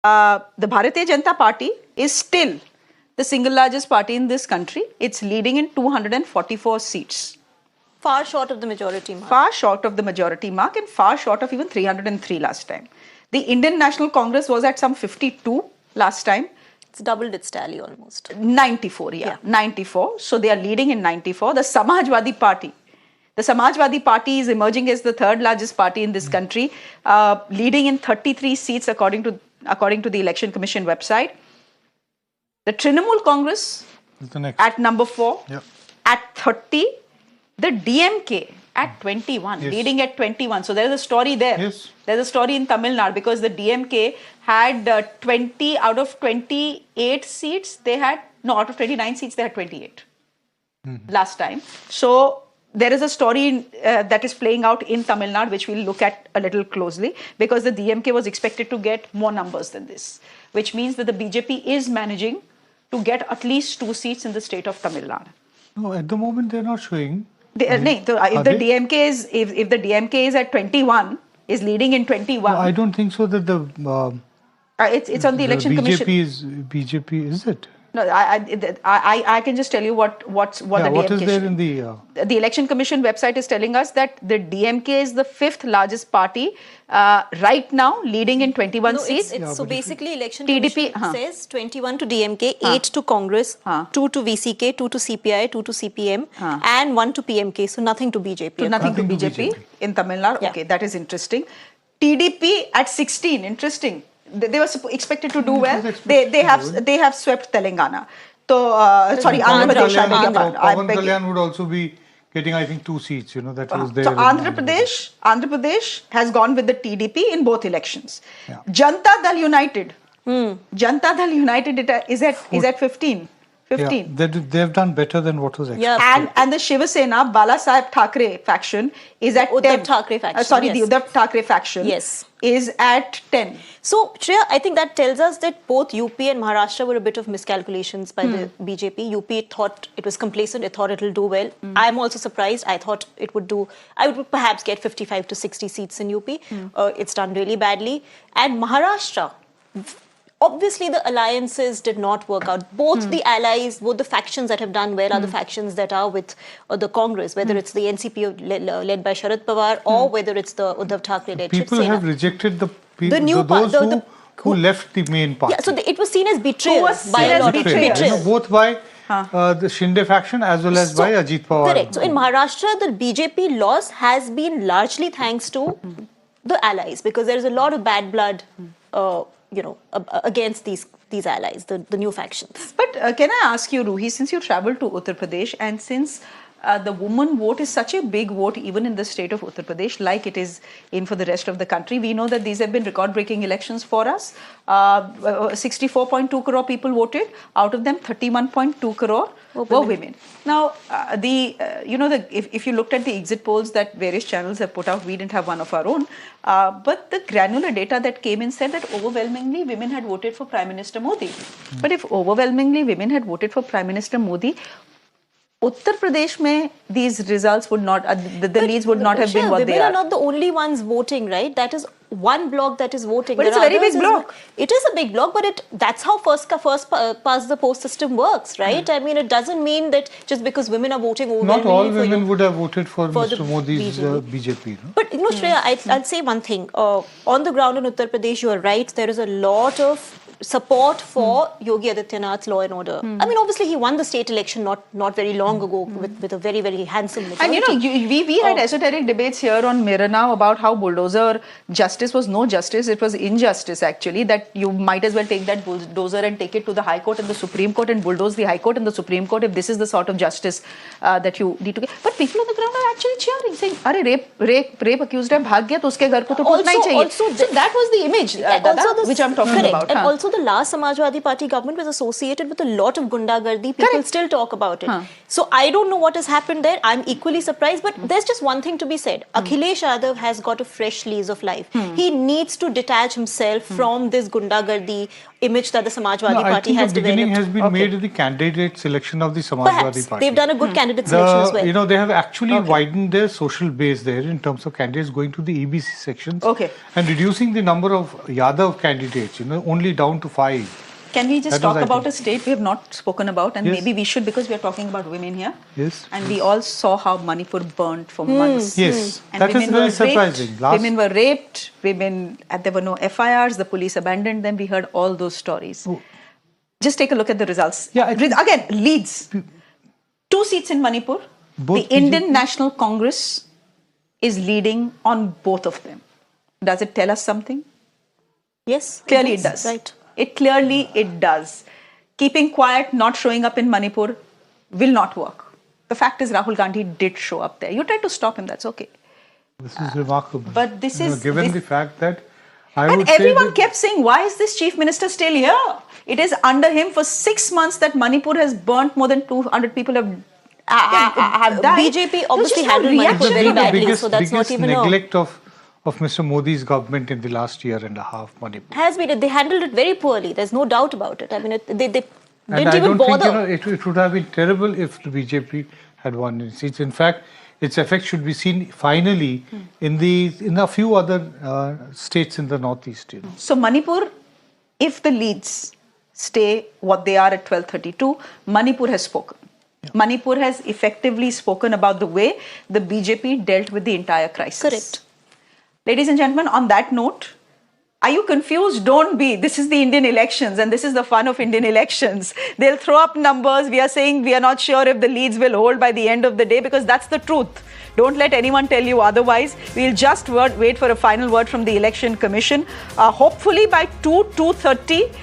The Bharatiya Janata Party is still the single largest party in this country. It's leading in 244 seats. Far short of the majority mark. Far short of the majority mark and far short of even 303 last time. The Indian National Congress was at some 52 last time. It's doubled its tally almost. 94, yeah. 94. So they are leading in 94. The Samajwadi Party. The Samajwadi Party is emerging as the third largest party in this country, leading in 33 seats according to the Election Commission website. The Trinamool Congress at number 4 at 30. The DMK at 21, leading at 21. So there is a story there. Yes. There's a story in Tamil Nadu because the DMK had 20 out of 28 seats. They had, no, out of 29 seats, they had 28 last time. So there is a story that is playing out in Tamil Nadu, which we'll look at a little closely, because the DMK was expected to get more numbers than this, which means that the BJP is managing to get at least 2 seats in the state of Tamil Nadu. No, at the moment they're not showing. If the DMK is at 21, is leading in 21. No, I don't think so that the it's on the Election Commission. BJP is it? No, I can just tell you what the DMK. What is there in the Election Commission website is telling us that the DMK is the 5th largest party right now, leading in 21 seats. So basically, Election TDP Commission says 21 to DMK, 8 to Congress, 2 to VCK, 2 to CPI, 2 to CPM, and 1 to PMK. So nothing to BJP. So nothing to BJP in Tamil Nadu. Okay, that is interesting. TDP at 16. Interesting. They were expected to do well. They have swept Telangana. So sorry, Andhra Pradesh. Pawan Kalyan would also be getting, I think, 2 seats. You know, that was there. So Andhra Pradesh has gone with the TDP in both elections. Janata Dal United. Janata Dal United is at 15. 15. Yeah, they have done better than what was expected. And the Shiva Sena, Bala Saheb Thackeray faction is at 10. Uddhav Thackeray faction. The Uddhav Thackeray faction is at 10. So, Shreya, I think that tells us that both UP and Maharashtra were a bit of miscalculations by the BJP. UP thought it was complacent. It thought it will do well. I'm also surprised. I thought I would perhaps get 55 to 60 seats in UP. It's done really badly. And Maharashtra, obviously, the alliances did not work out. Both the allies, both the factions that have done well are the factions that are with the Congress, whether it's the NCP led by Sharad Pawar or whether it's the Uddhav Thackeray-led Shiv Sena. People have rejected those who left the main party. Yeah, so it was seen as betrayal by a lot of betrayal. Both by the Shinde faction as well as by Ajit Pawar. Correct. So in Maharashtra, the BJP loss has been largely thanks to the allies, because there is a lot of bad blood against these allies, the new factions. But can I ask you, Ruhi, since you traveled to Uttar Pradesh and since the woman vote is such a big vote even in the state of Uttar Pradesh, like it is in for the rest of the country, we know that these have been record-breaking elections for us. 64.2 crore people voted. Out of them, 31.2 crore were women. Now, if you looked at the exit polls that various channels have put out, we didn't have one of our own. But the granular data that came in said that overwhelmingly women had voted for Prime Minister Modi. But if overwhelmingly women had voted for Prime Minister Modi, Uttar Pradesh mein these results would not, the leads would not have been what they are. Women are not the only ones voting, right? That is one bloc that is voting. But it's a very big bloc. It is a big bloc, but that's how first past the post system works, right? I mean, it doesn't mean that just because women are voting overwhelmingly. Not all women would have voted for Mr. Modi's BJP. No? But Shreya, I'll say one thing. On the ground in Uttar Pradesh, you are right. There is a lot of support for Yogi Adityanath's law and order. I mean, obviously, he won the state election not very long ago with a very, very handsome majority. And we had esoteric debates here on Mirror Now about how bulldozer justice was no justice, it was injustice actually, that you might as well take that bulldozer and take it to the High Court and the Supreme Court and bulldoze the High Court and the Supreme Court if this is the sort of justice that you need to get. But people on the ground are actually cheering, saying, "Arey, rape accused hai, bhag gaya, to uske ghar ko to tootna hi chahiye." So that was the image, which I'm talking about. And also also the last Samajwadi Party government was associated with a lot of gundagardi. People still talk about it. So I don't know what has happened there. I'm equally surprised. But there's just one thing to be said. Akhilesh Yadav has got a fresh lease of life. He needs to detach himself from this gundagardi image that the Samajwadi Party has developed. I think the beginning has been made in the candidate selection of the Samajwadi Party. They've done a good candidate selection as well. You know, they have actually widened their social base there in terms of candidates going to the EBC sections and reducing the number of Yadav candidates, you know, only down to 5. Can we just talk about a state we have not spoken about, and maybe we should, because we are talking about women here. Yes. And we all saw how Manipur burnt for months. Yes, and that is very surprising. Women were raped, there were no FIRs, the police abandoned them. We heard all those stories. Just take a look at the results. Yeah, again, leads. 2 seats in Manipur. The Indian National Congress is leading on both of them. Does it tell us something? Yes. Clearly it does. Right. It does. Keeping quiet, not showing up in Manipur will not work. The fact is Rahul Gandhi did show up there. You tried to stop him, that's okay. This is remarkable. But this is... Given the fact that and everyone kept saying, why is this chief minister still here? It is under him for 6 months that Manipur has burnt, more than 200 people have died. BJP obviously handled Manipur very badly, so that's not even neglect of Mr. Modi's government in the last year and a half, Manipur. Has been. They handled it very poorly. There's no doubt about it. I mean, they didn't and even bother. I don't think, it would have been terrible if the BJP had won its seats. In fact, its effect should be seen finally in a few other states in the northeast. You know. So Manipur, if the leads stay what they are at 1232, Manipur has spoken. Yeah. Manipur has effectively spoken about the way the BJP dealt with the entire crisis. Correct. Ladies and gentlemen, on that note, are you confused? Don't be. This is the Indian elections and this is the fun of Indian elections. They'll throw up numbers. We are saying we are not sure if the leads will hold by the end of the day, because that's the truth. Don't let anyone tell you otherwise. We'll just wait for a final word from the Election Commission. Hopefully by 2:30,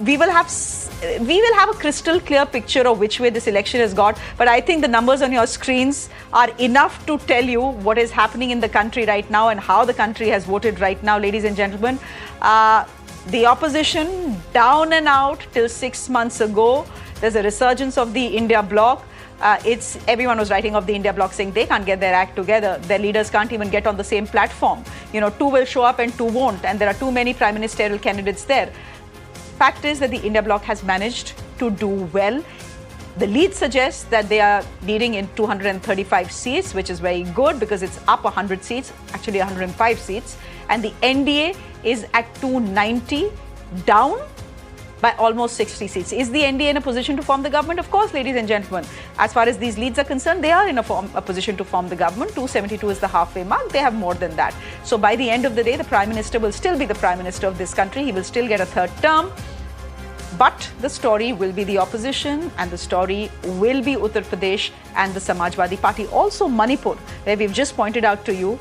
we will have a crystal clear picture of which way this election has got. But I think the numbers on your screens are enough to tell you what is happening in the country right now and how the country has voted right now, ladies and gentlemen. The opposition down and out till 6 months ago. There's a resurgence of the India Bloc. Everyone was writing off the India Bloc, saying they can't get their act together. Their leaders can't even get on the same platform. You know, 2 will show up and 2 won't, and there are too many prime ministerial candidates there. Fact is that the India Bloc has managed to do well. The lead suggests that they are leading in 235 seats, which is very good because it's up 100 seats, actually 105 seats. And the NDA is at 290, down by almost 60 seats. Is the NDA in a position to form the government? Of course, ladies and gentlemen. As far as these leads are concerned, they are in a position to form the government. 272 is the halfway mark. They have more than that. So by the end of the day, the Prime Minister will still be the Prime Minister of this country. He will still get a 3rd term. But the story will be the opposition, and the story will be Uttar Pradesh and the Samajwadi Party. Also Manipur, where we've just pointed out to you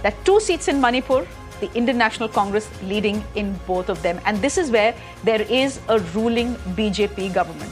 that 2 seats in Manipur, the Indian National Congress leading in both of them. And this is where there is a ruling BJP government.